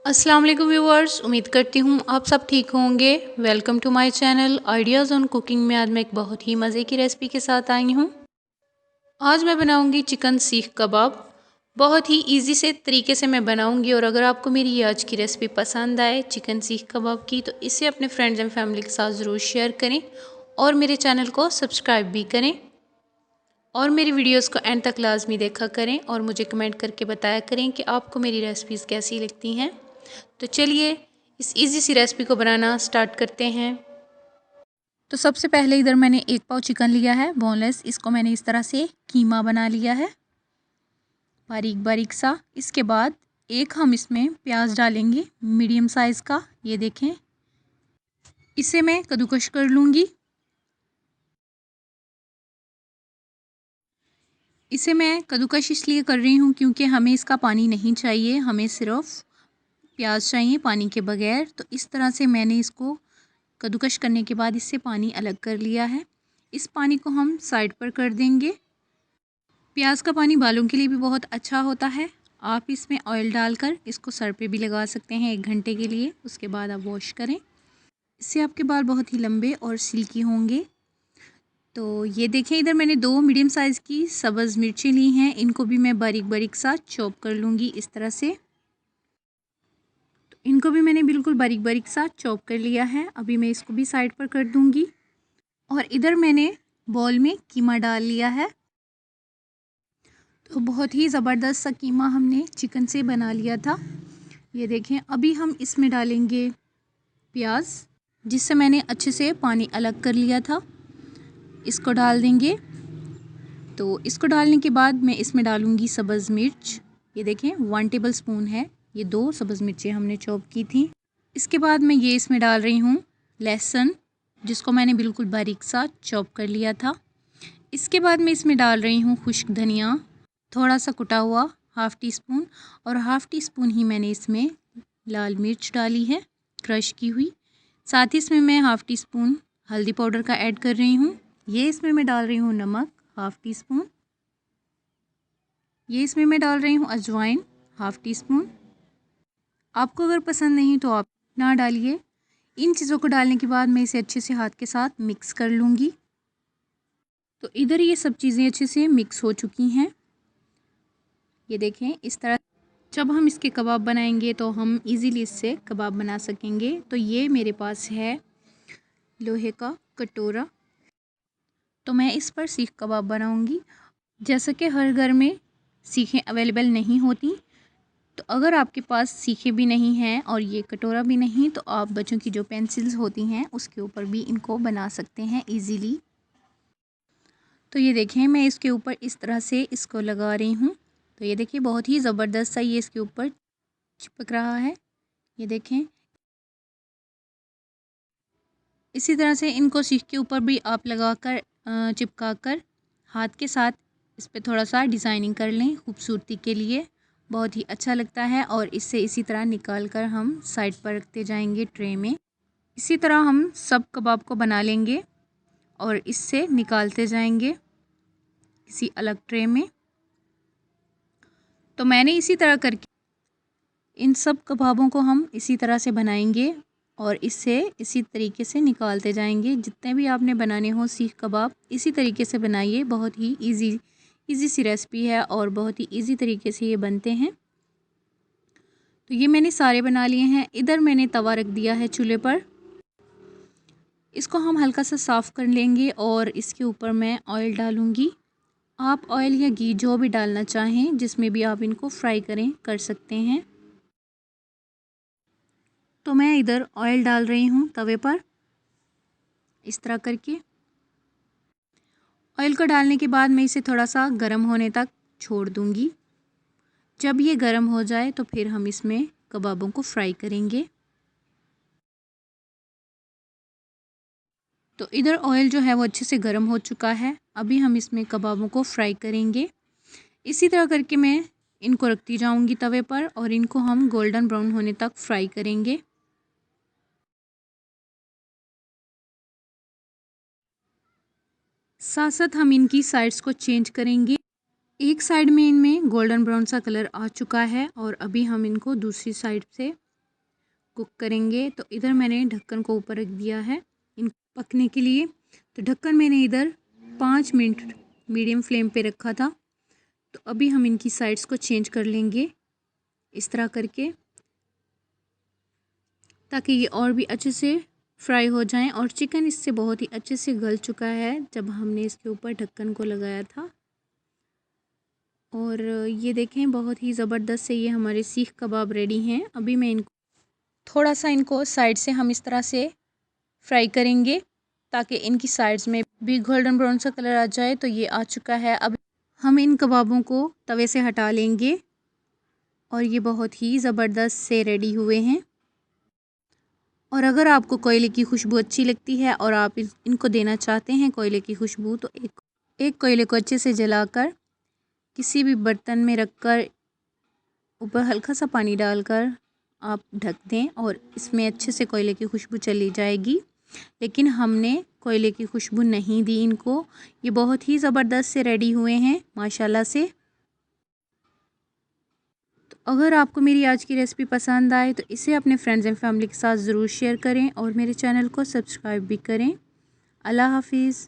अस्सलाम वालेकुम व्यूअर्स, उम्मीद करती हूँ आप सब ठीक होंगे। Welcome to my channel ideas on cooking में आज मैं एक बहुत ही मज़े की रेसिपी के साथ आई हूँ। आज मैं बनाऊँगी चिकन सीख कबाब। बहुत ही इजी से तरीके से मैं बनाऊँगी और अगर आपको मेरी ये आज की रेसिपी पसंद आए चिकन सीख कबाब की, तो इसे अपने फ्रेंड्स एंड फैमिली के साथ ज़रूर शेयर करें और मेरे चैनल को सब्सक्राइब भी करें और मेरी वीडियोस को एंड तक लाजमी देखा करें और मुझे कमेंट करके बताया करें कि आपको मेरी रेसिपीज़ कैसी लगती हैं। तो चलिए इस इजी सी रेसिपी को बनाना स्टार्ट करते हैं। तो सबसे पहले इधर मैंने 1 पाव चिकन लिया है बोनलेस। इसको मैंने इस तरह से कीमा बना लिया है बारीक बारीक सा। इसके बाद हम इसमें प्याज डालेंगे मीडियम साइज़ का। ये देखें, इसे मैं कद्दूकश कर लूँगी। इसे मैं कद्दूकश इसलिए कर रही हूँ क्योंकि हमें इसका पानी नहीं चाहिए, हमें सिर्फ प्याज चाहिए पानी के बगैर। तो इस तरह से मैंने इसको कद्दूकश करने के बाद इससे पानी अलग कर लिया है। इस पानी को हम साइड पर कर देंगे। प्याज का पानी बालों के लिए भी बहुत अच्छा होता है। आप इसमें ऑयल डालकर इसको सर पे भी लगा सकते हैं 1 घंटे के लिए। उसके बाद आप वॉश करें, इससे आपके बाल बहुत ही लंबे और सिल्की होंगे। तो ये देखें, इधर मैंने 2 मीडियम साइज़ की सब्ज़ मिर्ची ली हैं। इनको भी मैं बारीक बारीक सा चॉप कर लूँगी इस तरह से। इनको भी मैंने बिल्कुल बारीक बारीक सा चॉप कर लिया है। अभी मैं इसको भी साइड पर कर दूंगी और इधर मैंने बॉल में कीमा डाल लिया है। तो बहुत ही ज़बरदस्त सा कीमा हमने चिकन से बना लिया था। ये देखें, अभी हम इसमें डालेंगे प्याज, जिससे मैंने अच्छे से पानी अलग कर लिया था। इसको डाल देंगे। तो इसको डालने के बाद मैं इसमें डालूँगी सब्ज़ मिर्च। ये देखें 1 टेबल स्पून है। ये 2 सब्ज़ मिर्चें हमने चॉप की थी। इसके बाद मैं ये इसमें डाल रही हूँ लहसुन, जिसको मैंने बिल्कुल बारीक सा चॉप कर लिया था। इसके बाद मैं इसमें डाल रही हूँ खुश्क धनिया, थोड़ा सा कुटा हुआ 1/2 टी स्पून, और 1/2 टी स्पून ही मैंने इसमें लाल मिर्च डाली है क्रश की हुई। साथ ही इसमें मैं 1/2 टी स्पून हल्दी पाउडर का ऐड कर रही हूँ। ये इसमें मैं डाल रही हूँ नमक 1/2 टी स्पून। ये इसमें मैं डाल रही हूँ अजवाइन 1/2 टी स्पून। आपको अगर पसंद नहीं तो आप ना डालिए। इन चीज़ों को डालने के बाद मैं इसे अच्छे से हाथ के साथ मिक्स कर लूँगी। तो इधर ये सब चीज़ें अच्छे से मिक्स हो चुकी हैं। ये देखें, इस तरह जब हम इसके कबाब बनाएंगे तो हम इजीली इससे कबाब बना सकेंगे। तो ये मेरे पास है लोहे का कटोरा, तो मैं इस पर सीख कबाब बनाऊंगी। जैसा कि हर घर में सीखें अवेलेबल नहीं होती, तो अगर आपके पास सीखे भी नहीं हैं और ये कटोरा भी नहीं, तो आप बच्चों की जो पेंसिल्स होती हैं उसके ऊपर भी इनको बना सकते हैं इजीली। तो ये देखें, मैं इसके ऊपर इस तरह से इसको लगा रही हूँ। तो ये देखिए, बहुत ही ज़बरदस्त सा ये इसके ऊपर चिपक रहा है। ये देखें, इसी तरह से इनको सीख के ऊपर भी आप लगाकर चिपका कर हाथ के साथ इस पर थोड़ा सा डिज़ाइनिंग कर लें खूबसूरती के लिए। बहुत ही अच्छा लगता है। और इससे इसी तरह निकाल कर हम साइड पर रखते जाएंगे ट्रे में। इसी तरह हम सब कबाब को बना लेंगे और इससे निकालते जाएंगे किसी अलग ट्रे में। तो मैंने इसी तरह करके इन सब कबाबों को हम इसी तरह से बनाएंगे और इससे इसी तरीके से निकालते जाएंगे। जितने भी आपने बनाने हो सीख कबाब, इसी तरीके से बनाइए। बहुत ही इजी सी रेसिपी है और बहुत ही इजी तरीके से ये बनते हैं। तो ये मैंने सारे बना लिए हैं। इधर मैंने तवा रख दिया है चूल्हे पर। इसको हम हल्का सा साफ़ कर लेंगे और इसके ऊपर मैं ऑयल डालूँगी। आप ऑयल या घी जो भी डालना चाहें, जिसमें भी आप इनको फ्राई कर सकते हैं। तो मैं इधर ऑयल डाल रही हूँ तवे पर इस तरह करके। ऑयल को डालने के बाद मैं इसे थोड़ा सा गर्म होने तक छोड़ दूँगी। जब ये गर्म हो जाए तो फिर हम इसमें कबाबों को फ्राई करेंगे। तो इधर ऑयल जो है वो अच्छे से गर्म हो चुका है। अभी हम इसमें कबाबों को फ्राई करेंगे। इसी तरह करके मैं इनको रखती जाऊंगी तवे पर और इनको हम गोल्डन ब्राउन होने तक फ्राई करेंगे। साथ साथ हम इनकी साइड्स को चेंज करेंगे। एक साइड में इनमें गोल्डन ब्राउन सा कलर आ चुका है और अभी हम इनको दूसरी साइड से कुक करेंगे। तो इधर मैंने ढक्कन को ऊपर रख दिया है इन पकने के लिए। तो ढक्कन मैंने इधर 5 मिनट मीडियम फ्लेम पे रखा था। तो अभी हम इनकी साइड्स को चेंज कर लेंगे इस तरह करके, ताकि ये और भी अच्छे से फ्राई हो जाएं। और चिकन इससे बहुत ही अच्छे से गल चुका है जब हमने इसके ऊपर ढक्कन को लगाया था। और ये देखें बहुत ही ज़बरदस्त से ये हमारे सीख कबाब रेडी हैं। अभी मैं इनको थोड़ा सा साइड से हम इस तरह से फ्राई करेंगे ताकि इनकी साइड्स में भी गोल्डन ब्राउन सा कलर आ जाए। तो ये आ चुका है। अब हम इन कबाबों को तवे से हटा लेंगे और ये बहुत ही ज़बरदस्त से रेडी हुए हैं। और अगर आपको कोयले की खुशबू अच्छी लगती है और आप इनको देना चाहते हैं कोयले की खुशबू, तो एक कोयले को अच्छे से जलाकर किसी भी बर्तन में रखकर ऊपर हल्का सा पानी डालकर आप ढक दें और इसमें अच्छे से कोयले की खुशबू चली जाएगी। लेकिन हमने कोयले की खुशबू नहीं दी इनको। ये बहुत ही ज़बरदस्त से रेडी हुए हैं माशाल्लाह से। तो अगर आपको मेरी आज की रेसिपी पसंद आए तो इसे अपने फ्रेंड्स एंड फैमिली के साथ ज़रूर शेयर करें और मेरे चैनल को सब्सक्राइब भी करें। अल्लाह हाफिज़।